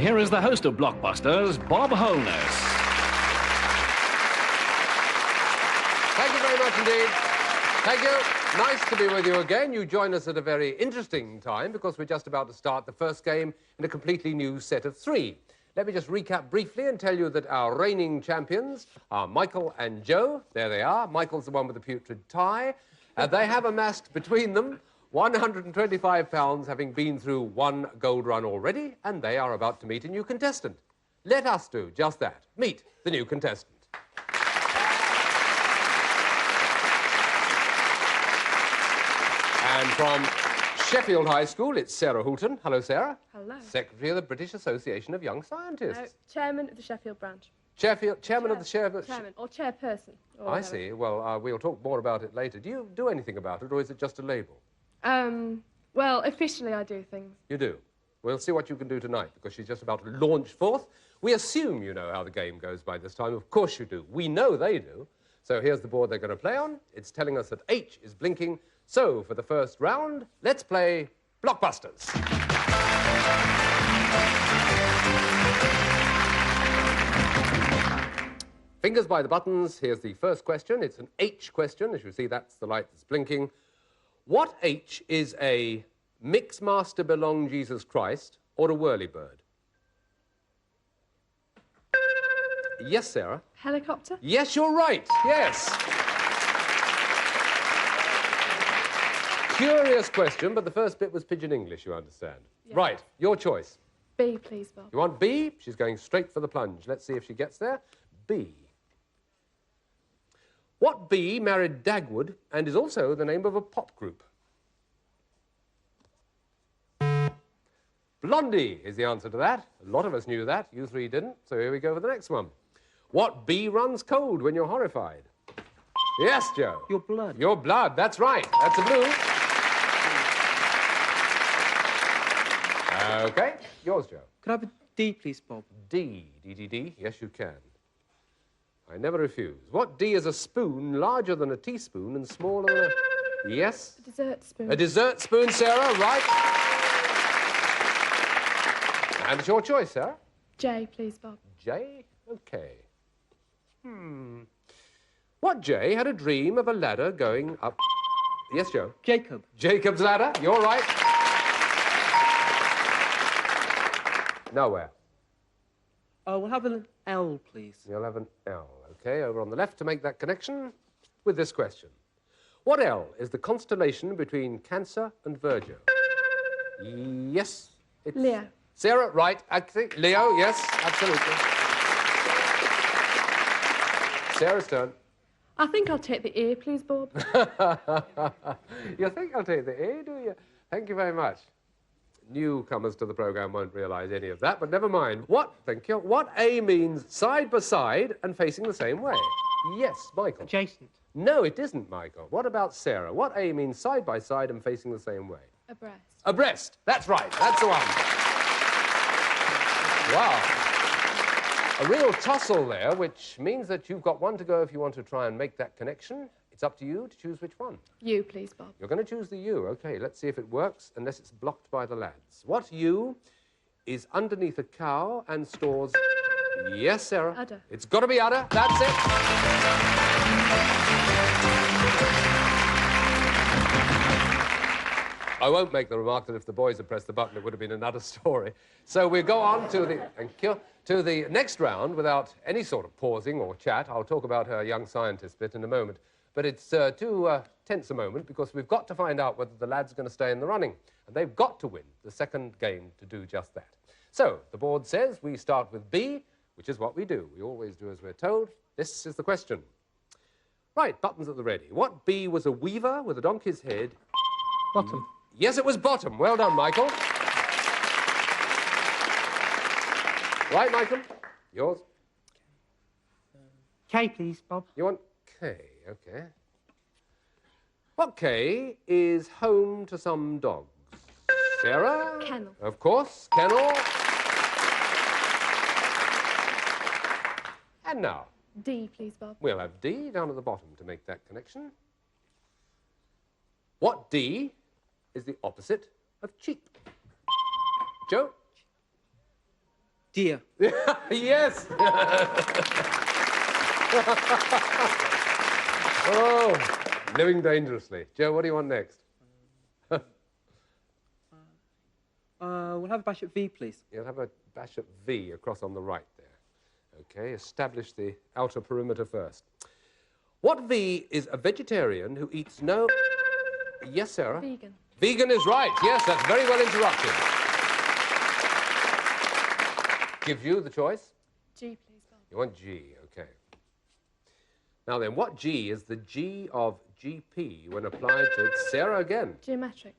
here is the host of Blockbusters, Bob Holness. Thank you very much indeed. Thank you. Nice to be with you again. You join us at a very interesting time because we're just about to start the first game in a completely new set of 3. Let me just recap briefly and tell you that our reigning champions are Michael and Joe. There they are. Michael's the one with the putrid tie. They have amassed between them £125, having been through 1 gold run already, and they are about to meet a new contestant. Let us do just that. Meet the new contestant. And from Sheffield High School, it's Sarah Hulton. Hello, Sarah. Hello. Secretary of the British Association of Young Scientists. Chairman of the Sheffield branch. Chairman of the Sheffield... Chairman, or chairperson. Or I see. Well, we'll talk more about it later. Do you do anything about it, or is it just a label? Well, officially I do things. You do? We'll see what you can do tonight, because she's just about to launch forth. We assume you know how the game goes by this time. Of course you do. We know they do. So here's the board they're going to play on. It's telling us that H is blinking. So, for the first round, let's play Blockbusters. Fingers by the buttons. Here's the first question. It's an H question. As you see, that's the light that's blinking. What H is a Mixmaster Belong Jesus Christ or a whirlybird? Yes, Sarah? Helicopter? Yes, you're right. Yes. Curious question, but the first bit was Pidgin English, you understand. Yeah. Right, your choice. B, please, Bob. You want B? She's going straight for the plunge. Let's see if she gets there. B. What B married Dagwood and is also the name of a pop group? Blondie is the answer to that. A lot of us knew that. You 3 didn't. So here we go for the next one. What bee runs cold when you're horrified? Yes, Joe. Your blood. Your blood. That's right. That's a blue. OK. Yours, Joe. Could I have a D, please, Bob? D. D, D, D. Yes, you can. I never refuse. What D is a spoon larger than a teaspoon and smaller than a... Yes? A dessert spoon. A dessert spoon, Sarah. Right. And it's your choice, Sarah. J, please, Bob. J? OK. What J had a dream of a ladder going up... Yes, Joe? Jacob. Jacob's ladder. You're right. Nowhere. Oh, we'll have an L, please. You'll have an L. OK, over on the left to make that connection with this question. What L is the constellation between Cancer and Virgo? Yes, it's... Leo. Sarah, right. I think Leo, yes, absolutely. Sarah's turn. I think I'll take the E, please, Bob. You think I'll take the A, do you? Thank you very much. Newcomers to the programme won't realise any of that, but never mind. Thank you. What A means side by side and facing the same way? Yes, Michael. Adjacent. No, it isn't, Michael. What about Sarah? What A means side by side and facing the same way? Abreast. Abreast. That's right. That's the one. Wow. A real tussle there, which means that you've got 1 to go if you want to try and make that connection. It's up to you to choose which one. U, please, Bob. You're going to choose the U. OK, let's see if it works, unless it's blocked by the lads. What U is underneath a cow and stores... Yes, Sarah. Udder. It's got to be udder. That's it. I won't make the remark that if the boys had pressed the button, it would have been another story. So we'll go on to the... Thank you. To the next round without any sort of pausing or chat. I'll talk about her young scientist bit in a moment. But it's too tense a moment because we've got to find out whether the lads are going to stay in the running. And they've got to win the second game to do just that. So, the board says we start with B, which is what we do. We always do as we're told. This is the question. Right, buttons at the ready. What B was a weaver with a donkey's head? Bottom. Yes, it was bottom. Well done, Michael. Right, Michael? Yours? K, please, Bob. You want K, OK. What K is home to some dogs? Sarah? Kennel. Of course, kennel. And now? D, please, Bob. We'll have D down at the bottom to make that connection. What D is the opposite of cheap? Joe? Dear. Yes! Oh, living dangerously. Joe, what do you want next? We'll have a bash at V, please. You'll have a bash at V across on the right there. Okay, establish the outer perimeter first. What V is a vegetarian who eats no... Yes, Sarah? Vegan. Vegan is right. Yes, that's very well interrupted. Gives you the choice. G, please, Bob. You want G, okay. Now then, what G is the G of GP when applied to... Sarah again. Geometric.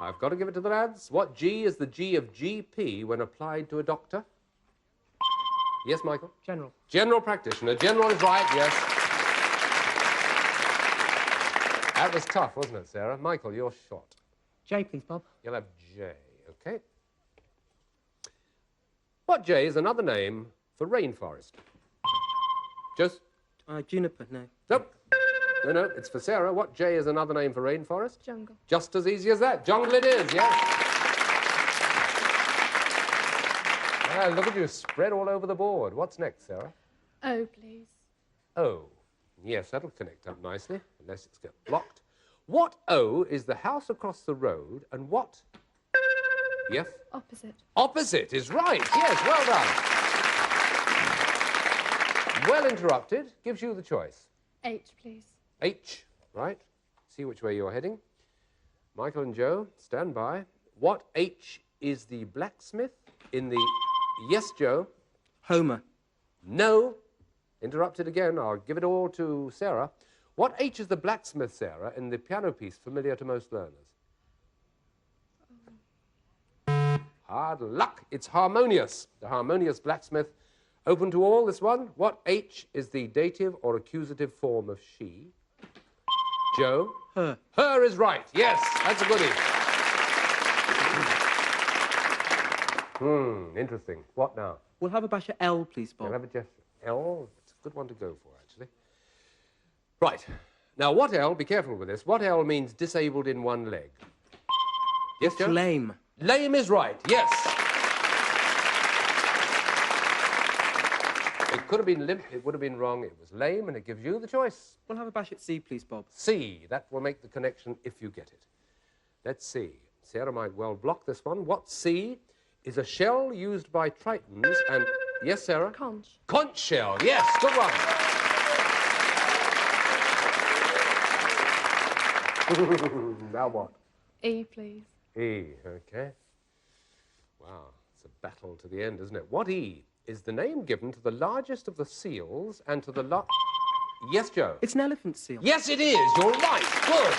I've got to give it to the lads. What G is the G of GP when applied to a doctor? Yes, Michael? General. General practitioner. General is right, yes. That was tough, wasn't it, Sarah? Michael, your shot. J, please, Bob. You'll have J, okay. What J is another name for rainforest? Just... Juniper, no. Nope. No, it's for Sarah. What J is another name for rainforest? Jungle. Just as easy as that. Jungle it is, yes. Ah, look at you, spread all over the board. What's next, Sarah? O, please. O. Yes, that'll connect up nicely, unless it's got blocked. What O is the house across the road, and what... Yes? Opposite. Opposite is right. Yes, well done. Well interrupted. Gives you the choice. H, please. H, right. See which way you're heading. Michael and Joe, stand by. What H is the blacksmith in the... Yes, Joe? Homer. No. Interrupted again. I'll give it all to Sarah. What H is the blacksmith, Sarah, in the piano piece familiar to most learners? Hard luck. It's harmonious. The harmonious blacksmith. Open to all, this one. What H is the dative or accusative form of she? Joe? Her. Her is right. Yes, that's a goodie. Interesting. What now? We'll have a bash at L, please, Bob. You'll have a gesture. L? It's a good one to go for, actually. Right. Now, what L, be careful with this, what L means disabled in one leg? Yes, Joe? Lame. Lame is right, yes. It could have been limp, it would have been wrong, it was lame, and it gives you the choice. We'll have a bash at C, please, Bob. C, that will make the connection if you get it. Let's see. Sarah might well block this one. What C is a shell used by tritons and... Yes, Sarah? Conch. Conch shell, yes, good one. Now what? E, please. E, okay. Wow, it's a battle to the end, isn't it? What E is the name given to the largest of the seals and to the Yes, Joe? It's an elephant seal. Yes, it is. You're right. Good.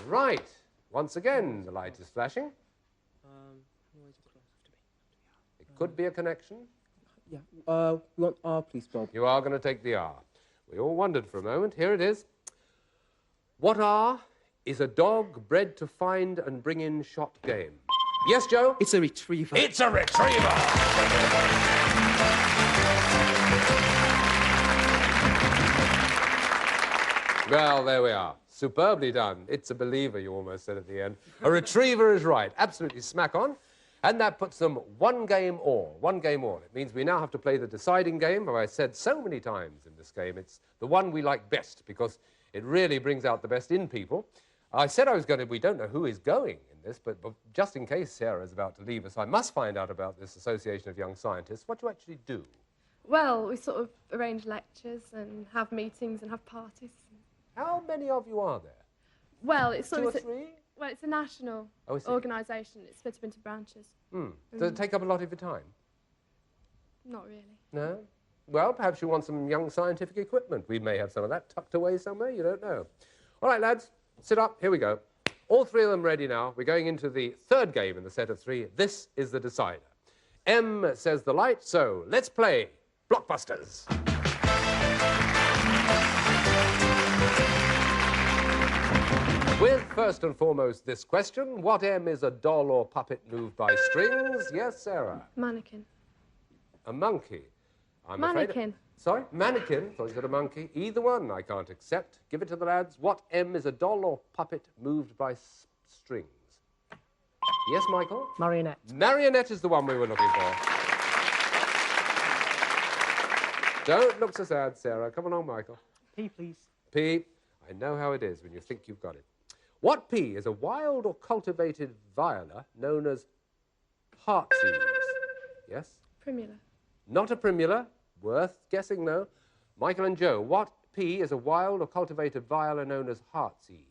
Right. Once again, the light is flashing. It could be a connection. Yeah. We want R, please, Bob. You are going to take the R. We all wondered for a moment. Here it is. What R is a dog bred to find and bring in shot game? Yes, Joe? It's a retriever. It's a retriever! Well, there we are. Superbly done. It's a believer, you almost said at the end. A retriever is right. Absolutely smack on. And that puts them one game all. One game all. It means we now have to play the deciding game. As I said so many times in this game, it's the one we like best because it really brings out the best in people. I said I was going to... We don't know who is going in this, but just in case Sarah is about to leave us, I must find out about this Association of Young Scientists. What do you actually do? Well, we sort of arrange lectures and have meetings and have parties. How many of you are there? Well, it's sort Two or of... three? Well, it's a national Oh, I see. organisation. It's split up into branches. Does it take up a lot of your time? Not really. No? Well, perhaps you want some young scientific equipment. We may have some of that tucked away somewhere. You don't know. All right, lads, sit up. Here we go. All three of them ready now. We're going into the third game in the set of three. This is the decider. M says the light, so let's play Blockbusters. With first and foremost this question, what M is a doll or puppet moved by strings? Yes, Sarah? Mannequin. A monkey. I'm Mannequin. Sorry? Mannequin. Thought you said a monkey. Either one I can't accept. Give it to the lads. What M is a doll or puppet moved by strings? Yes, Michael? Marionette. Marionette is the one we were looking for. Don't look so sad, Sarah. Come along, Michael. P, please. P. I know how it is when you think you've got it. What pea is a wild or cultivated viola known as heartsease? Yes? Primula. Not a primula. Worth guessing, though. Michael and Joe, what pea is a wild or cultivated viola known as heartsease?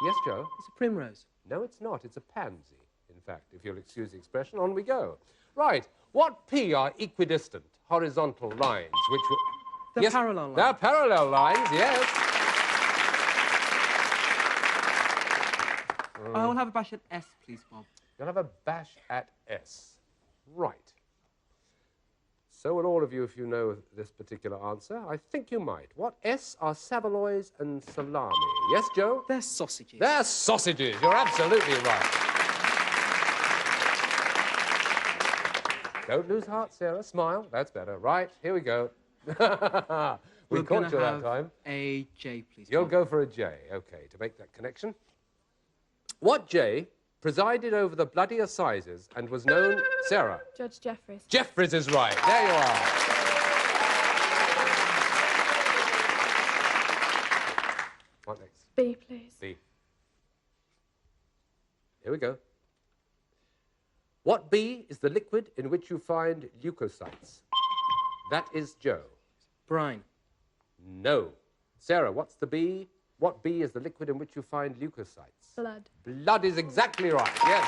Yes, Joe? It's a primrose. No, it's not. It's a pansy, in fact, if you'll excuse the expression. On we go. Right. What pea are equidistant, horizontal lines, which will... They're parallel lines. They're parallel lines, yes. I'll have a bash at S, please, Bob. You'll have a bash at S. Right. So will all of you if you know this particular answer. I think you might. What S are saveloys and salami? Yes, Joe? They're sausages. They're sausages. You're absolutely right. Don't lose heart, Sarah. Smile. That's better. Right, here we go. We caught you that time. A J, please. You'll Bob. go for a J. OK, to make that connection. What J presided over the bloody assizes and was known... Sarah. Judge Jeffries. Jeffries is right. There you are. What next? B, please. B. Here we go. What B is the liquid in which you find leukocytes? That is Joe. Brine. No. Sarah, what's the B? What B is the liquid in which you find leukocytes? Blood. Blood is exactly right, yes.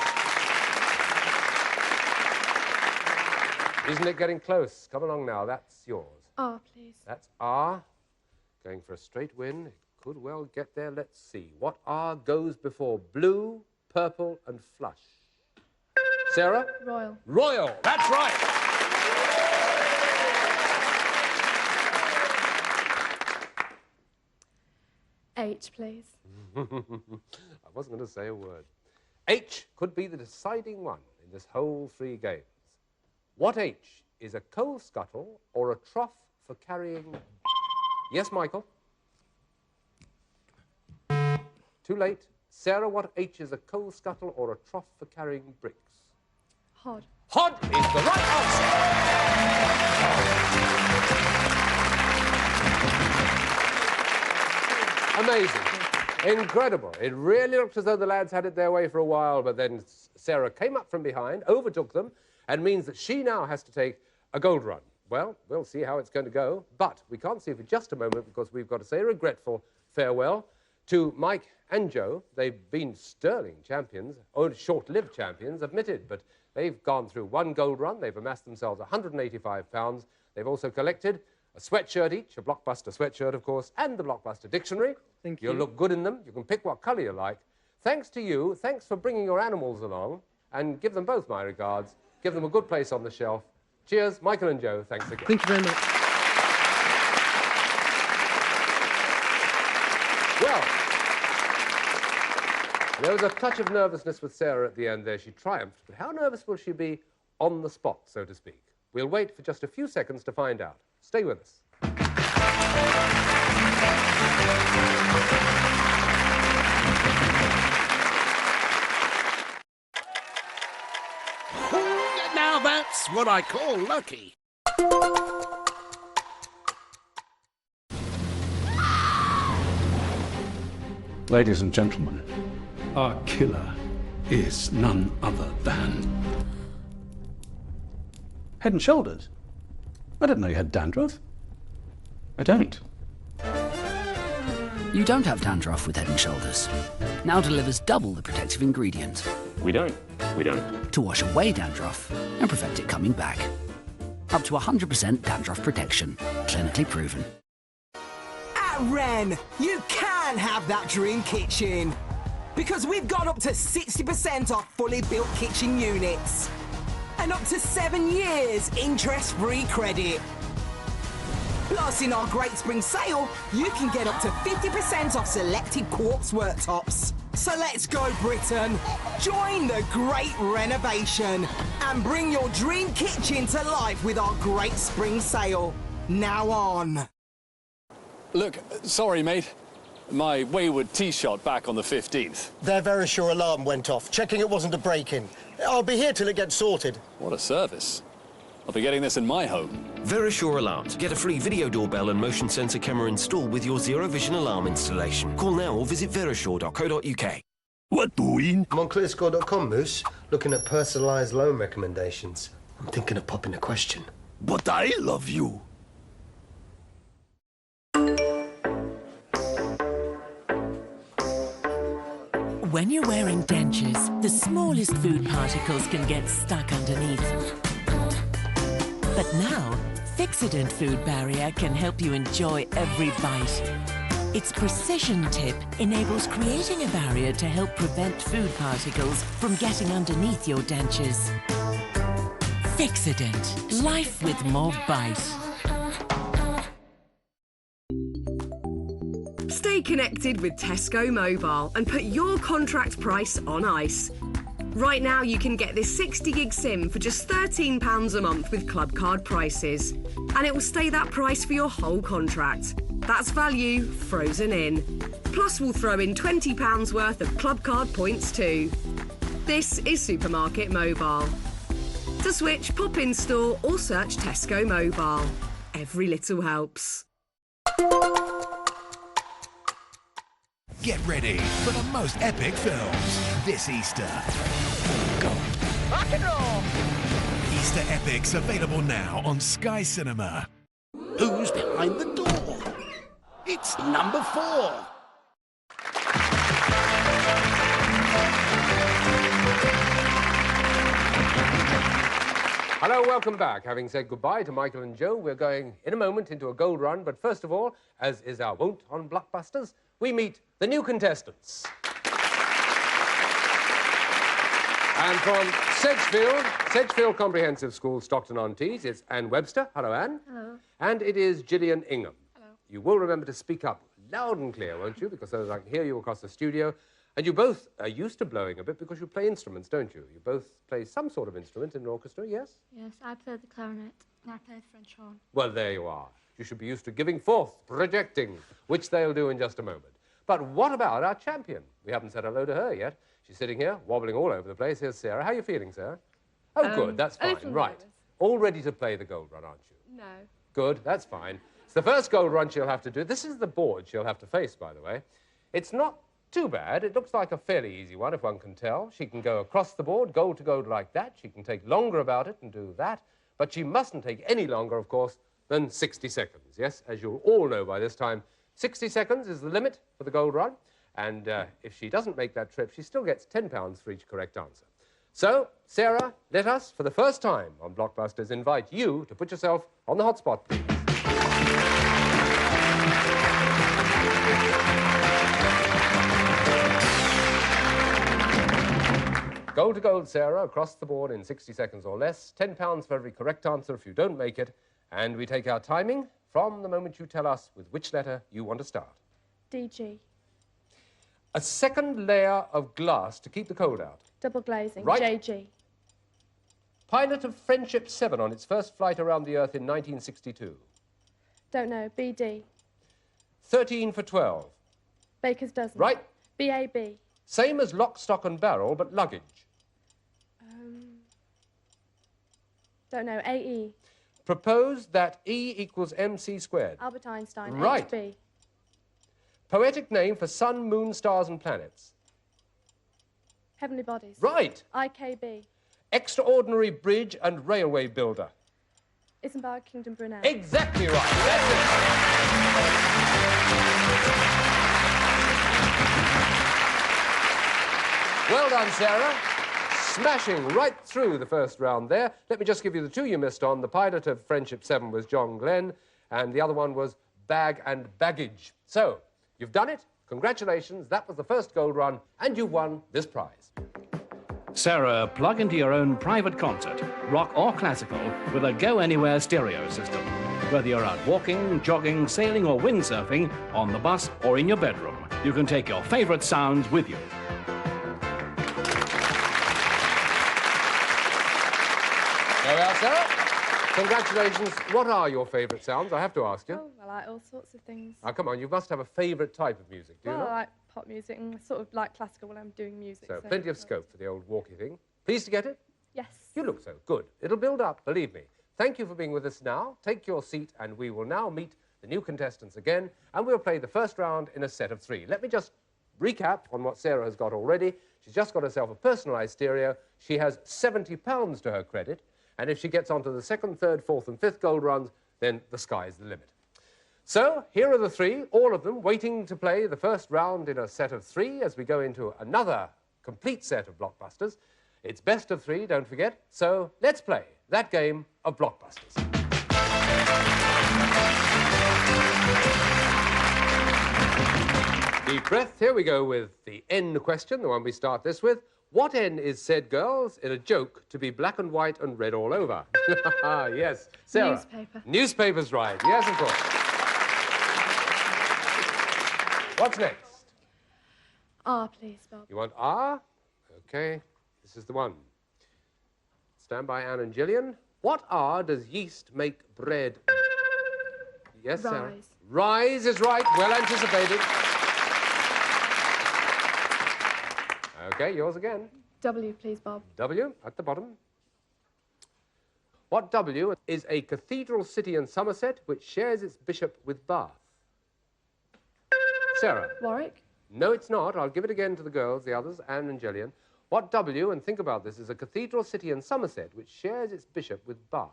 Isn't it getting close? Come along now, that's yours. R, please. That's R. Going for a straight win. It could well get there. Let's see. What R goes before blue, purple, and flush? Sarah? Royal. Royal. That's right. H, please. I wasn't going to say a word. H could be the deciding one in this whole 3 games. What H is a coal scuttle or a trough for carrying... Yes, Michael? Too late. Sarah, what H is a coal scuttle or a trough for carrying bricks? Hod. Hod is the right answer. Amazing. Incredible. It really looked as though the lads had it their way for a while, but then Sarah came up from behind, overtook them, and means that she now has to take a gold run. Well, we'll see how it's going to go, but we can't see for just a moment because we've got to say a regretful farewell to Mike and Joe. They've been sterling champions, or short-lived champions, admitted, but they've gone through 1 gold run. They've amassed themselves £185. They've also collected a sweatshirt each, a Blockbuster sweatshirt, of course, and the Blockbuster dictionary. Thank you. You'll look good in them. You can pick what colour you like. Thanks to you. Thanks for bringing your animals along, and give them both my regards. Give them a good place on the shelf. Cheers, Michael and Joe. Thanks again. Thank you very much. Well, there was a touch of nervousness with Sarah at the end there. She triumphed, but how nervous will she be on the spot, so to speak? We'll wait for just a few seconds to find out. Stay with us. Now that's what I call lucky. Ladies and gentlemen, our killer is none other than... Head and Shoulders? I didn't know you had dandruff. I don't. You don't have dandruff with Head & Shoulders. Now delivers double the protective ingredient We don't. to wash away dandruff and prevent it coming back. Up to 100% dandruff protection, clinically proven. At Wren, you can have that dream kitchen. Because we've got up to 60% off fully built kitchen units. And up to 7 years interest-free credit. Plus, in our Great Spring Sale, you can get up to 50% off selected quartz worktops. So let's go, Britain. Join the great renovation and bring your dream kitchen to life with our Great Spring Sale. Now on. Look, sorry, mate. My wayward tee shot back on the 15th. Their Verisure alarm went off, checking it wasn't a break-in. I'll be here till it gets sorted. What a service. I'll be getting this in my home. Verisure Alarms. Get a free video doorbell and motion sensor camera install with your Zero Vision alarm installation. Call now or visit verisure.co.uk. What doing? I'm on clearscore.com, Moose, looking at personalised loan recommendations. I'm thinking of popping a question. But I love you. When you're wearing dentures, the smallest food particles can get stuck underneath. But now, Fixodent Food Barrier can help you enjoy every bite. Its precision tip enables creating a barrier to help prevent food particles from getting underneath your dentures. Fixodent. Life with more bite. Stay connected with Tesco Mobile and put your contract price on ice. Right now you can get this 60 gig SIM for just £13 a month with club card prices. And it will stay that price for your whole contract. That's value frozen in. Plus we'll throw in £20 worth of club card points too. This is Supermarket Mobile. To switch, pop in store or search Tesco Mobile. Every little helps. Get ready for the most epic films this Easter. Go. Rock and roll! Easter Epics available now on Sky Cinema. Who's behind the door? It's number 4. Hello, welcome back. Having said goodbye to Michael and Joe, we're going in a moment into a gold run. But first of all, as is our wont on Blockbusters, we meet the new contestants. And from Sedgefield Comprehensive School, Stockton-on-Tees, it's Anne Webster. Hello, Anne. Hello. And it is Gillian Ingham. Hello. You will remember to speak up loud and clear, won't you? Because so that I can hear you across the studio. And you both are used to blowing a bit because you play instruments, don't you? You both play some sort of instrument in an orchestra, yes? Yes, I play the clarinet and I play the French horn. Well, there you are. You should be used to giving forth, projecting, which they'll do in just a moment. But what about our champion? We haven't said hello to her yet. She's sitting here, wobbling all over the place. Here's Sarah. How are you feeling, Sarah? Oh, good. That's fine. Right. Nervous. All ready to play the gold run, aren't you? No. Good. That's fine. It's the first gold run she'll have to do. This is the board she'll have to face, by the way. It's not too bad. It looks like a fairly easy one, if one can tell. She can go across the board, gold to gold like that. She can take longer about it and do that. But she mustn't take any longer, of course, than 60 seconds. Yes, as you'll all know by this time, 60 seconds is the limit for the gold run. And if she doesn't make that trip, she still gets £10 for each correct answer. So, Sarah, let us, for the first time on Blockbusters, invite you to put yourself on the hot spot, please. Gold to gold, Sarah, across the board in 60 seconds or less. £10 for every correct answer if you don't make it. And we take our timing from the moment you tell us with which letter you want to start. DG. A second layer of glass to keep the cold out. Double glazing. Right. JG. Pilot of Friendship 7 on its first flight around the Earth in 1962. Don't know. BD. 13 for 12. Baker's dozen. Right. BAB. Same as Lock, Stock and Barrel, but luggage. Don't know. AE. Propose that E equals MC squared. Albert Einstein. Right. HB. Poetic name for sun, moon, stars and planets. Heavenly Bodies. Right. IKB. Extraordinary bridge and railway builder. Isambard Kingdom Brunel. Exactly right. That's it. Well done, Sarah. Smashing right through the first round there. Let me just give you the two you missed on. The pilot of Friendship 7 was John Glenn, and the other one was Bag and Baggage. So, you've done it. Congratulations. That was the first gold run, and you've won this prize. Sarah, plug into your own private concert, rock or classical, with a go-anywhere stereo system. Whether you're out walking, jogging, sailing or windsurfing, on the bus or in your bedroom, you can take your favourite sounds with you. There we are, Sarah. Congratulations. What are your favourite sounds? I have to ask you. Oh, I like all sorts of things. Oh, come on, you must have a favourite type of music, do you Well, not? I like pop music and I sort of like classical when I'm doing music. So, plenty of scope for the old walkie thing. Pleased to get it? Yes. You look so good. It'll build up, believe me. Thank you for being with us now. Take your seat and we will now meet the new contestants again, and we'll play the first round in a set of 3. Let me just recap on what Sarah has got already. She's just got herself a personalised stereo. She has £70 to her credit, and if she gets onto the 2nd, 3rd, 4th and 5th gold runs, then the sky's the limit. So, here are the 3, all of them waiting to play the first round in a set of 3 as we go into another complete set of blockbusters. It's best of 3, don't forget. So, let's play that game of blockbusters. Deep breath. Here we go with the N question, the one we start this with. What N is said, girls, in a joke to be black and white and red all over? Yes. Sarah. Newspaper. Newspaper's right. Yes, of course. What's next? R, please, Bob. You want R? OK. This is the one. Stand by, Anne and Gillian. What R does yeast make bread? Yes, Sarah. Rise. Rise is right. Well anticipated. OK, yours again. W, please, Bob. W, at the bottom. What W is a cathedral city in Somerset which shares its bishop with Bath? Sarah. Warwick. No, it's not. I'll give it again to the girls, the others, Anne and Gillian. What W, and think about this, is a cathedral city in Somerset which shares its bishop with Bath?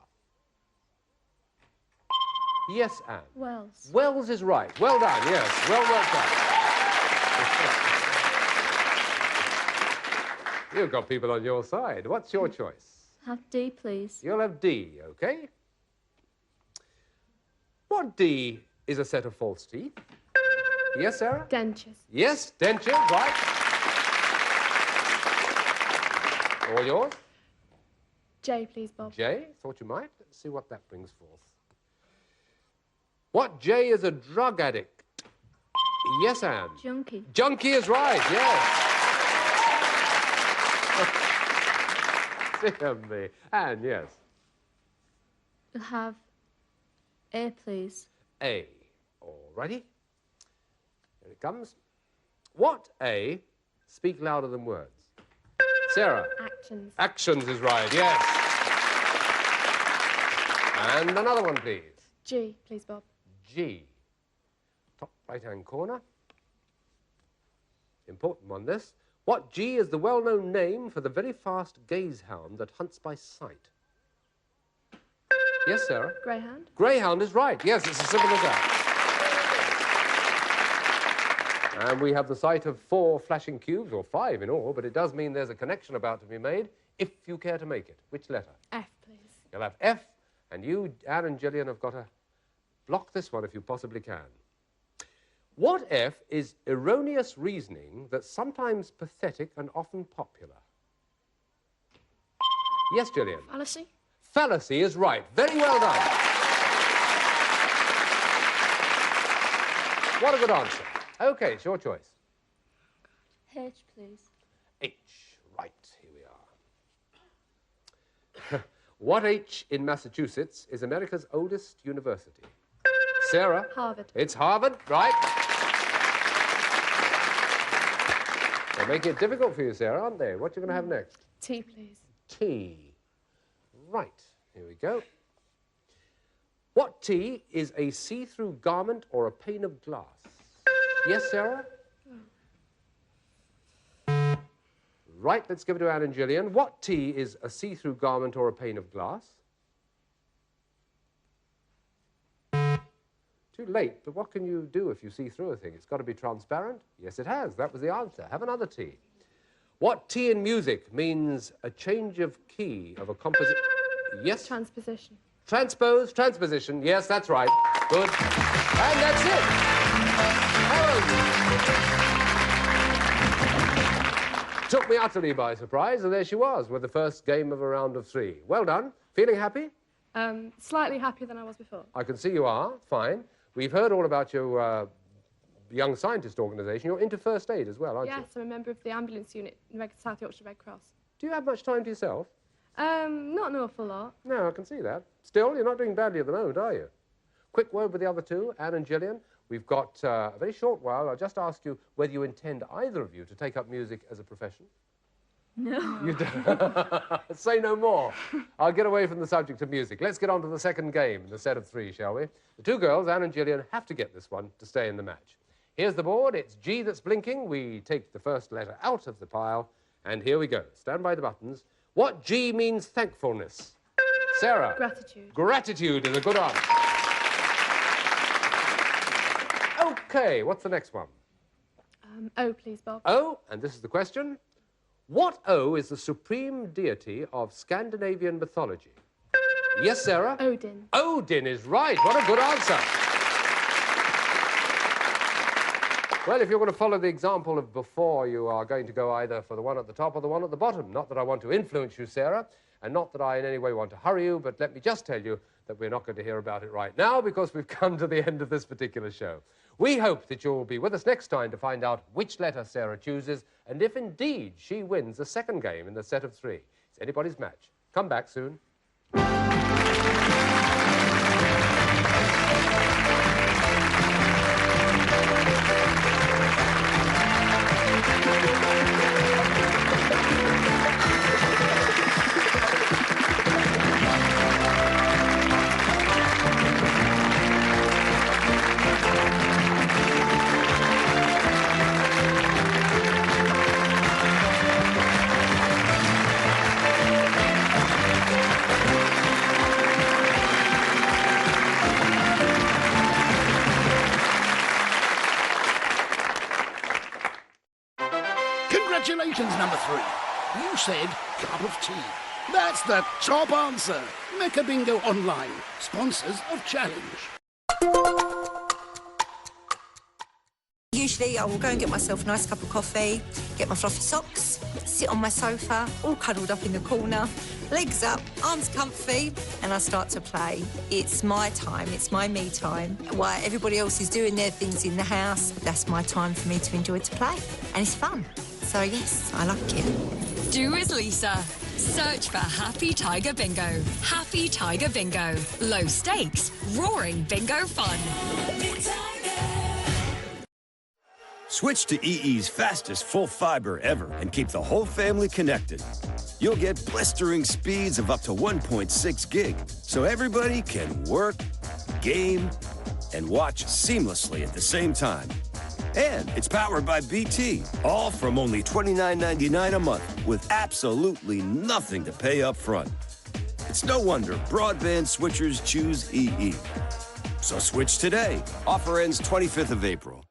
Yes, Anne. Wells. Wells is right. Well done, yes. Well worked out. You've got people on your side. What's your choice? Have D, please. You'll have D, OK? What D is a set of false teeth? Yes, Sarah? Dentures. Yes, denture, right. All yours? J, please, Bob. J, thought you might. Let's see what that brings forth. What J is a drug addict? Yes, Anne. Junkie. Junkie is right, yes. Dear me. Anne, yes. Have A, please. A. All righty. Here it comes. What A? Speak louder than words. Sarah. Actions. Actions is right, yes. And another one, please. G, please, Bob. G. Top right-hand corner. Important one, this. What G is the well-known name for the very fast gazehound that hunts by sight? Yes, Sarah? Greyhound. Greyhound is right. Yes, it's as simple as that. And we have the sight of 4 flashing cubes, or 5 in all, but it does mean there's a connection about to be made, if you care to make it. Which letter? F, please. You'll have F, and you, Anne and Gillian, have got to block this one if you possibly can. What F is erroneous reasoning that's sometimes pathetic and often popular? Yes, Gillian? Fallacy. Fallacy is right. Very well done. What a good answer. OK, it's your choice. H, please. H. Right, here we are. What H in Massachusetts is America's oldest university? Sarah? Harvard. It's Harvard, right. They're making it difficult for you, Sarah, aren't they? What are you going to have next? T, please. T. Right, here we go. What T is a see-through garment or a pane of glass? Yes, Sarah? Oh. Right, let's give it to Anne and Gillian. What T is a see-through garment or a pane of glass? Too late, but what can you do if you see through a thing? It's got to be transparent? Yes, it has. That was the answer. Have another T. What T in music means a change of key of a composition? Yes? Transposition. Transpose, transposition. Yes, that's right. Good. And that's it. Took me utterly by surprise, and there she was with the first game of a round of 3. Well done. Feeling happy? Slightly happier than I was before. I can see you are. Fine. We've heard all about your Young Scientist organisation. You're into first aid as well, aren't you? Yes, I'm a member of the ambulance unit in South Yorkshire Red Cross. Do you have much time to yourself? Not an awful lot. No, I can see that. Still, you're not doing badly at the moment, are you? Quick word with the other two, Anne and Gillian. We've got a very short while. I'll just ask you whether you intend, either of you, to take up music as a profession. No. You don't. Say no more. I'll get away from the subject of music. Let's get on to the second game in the set of three, shall we? The two girls, Anne and Gillian, have to get this one to stay in the match. Here's the board. It's G that's blinking. We take the first letter out of the pile, and here we go. Stand by the buttons. What G means thankfulness? Sarah. Gratitude. Gratitude is a good answer. OK, what's the next one? O, please, Bob. O, and this is the question. What O is the supreme deity of Scandinavian mythology? Yes, Sarah? Odin. Odin is right. What a good answer. Well, if you're going to follow the example of before, you are going to go either for the one at the top or the one at the bottom. Not that I want to influence you, Sarah, and not that I in any way want to hurry you, but let me just tell you that we're not going to hear about it right now because we've come to the end of this particular show. We hope that you'll be with us next time to find out which letter Sarah chooses and if indeed she wins the second game in the set of three. It's anybody's match. Come back soon. Congratulations, number 3. You said cup of tea. That's the top answer. Mecca Bingo Online, sponsors of Challenge. Usually I will go and get myself a nice cup of coffee, get my fluffy socks, sit on my sofa, all cuddled up in the corner, legs up, arms comfy, and I start to play. It's my time, it's my me time. While everybody else is doing their things in the house, that's my time for me to enjoy to play. And it's fun. So yes, I like it. Do as Lisa. Search for Happy Tiger Bingo. Happy Tiger Bingo. Low stakes, roaring bingo fun. Switch to EE's fastest full fiber ever and keep the whole family connected. You'll get blistering speeds of up to 1.6 gig, so everybody can work, game, and watch seamlessly at the same time. And it's powered by BT, all from only $29.99 a month with absolutely nothing to pay up front. It's no wonder broadband switchers choose EE. So switch today. Offer ends 25th of April.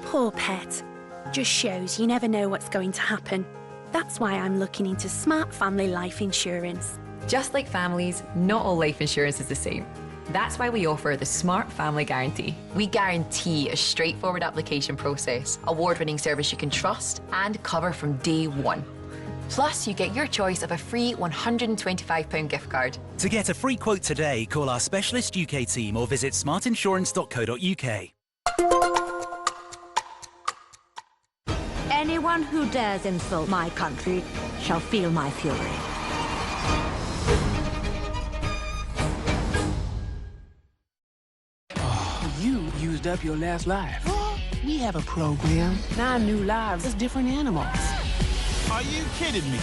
Poor pet. Just shows you never know what's going to happen. That's why I'm looking into Smart Family Life Insurance. Just like families, not all life insurance is the same. That's why we offer the Smart Family Guarantee. We guarantee a straightforward application process, award-winning service you can trust, and cover from day one. Plus, you get your choice of a free £125 gift card. To get a free quote today, call our specialist UK team or visit smartinsurance.co.uk. Anyone who dares insult my country shall feel my fury. You used up your last life. We have a program. 9 new lives as different animals. Are you kidding me?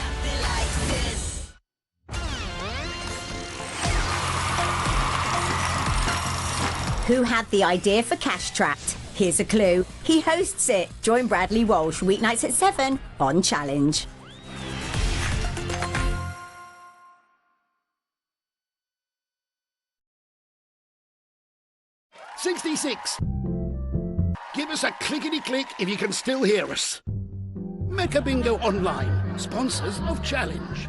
Who had the idea for Cash Trapped? Here's a clue. He hosts it. Join Bradley Walsh weeknights at 7 on Challenge. '66. Give us a clickety-click if you can still hear us. Mecca Bingo Online, sponsors of Challenge.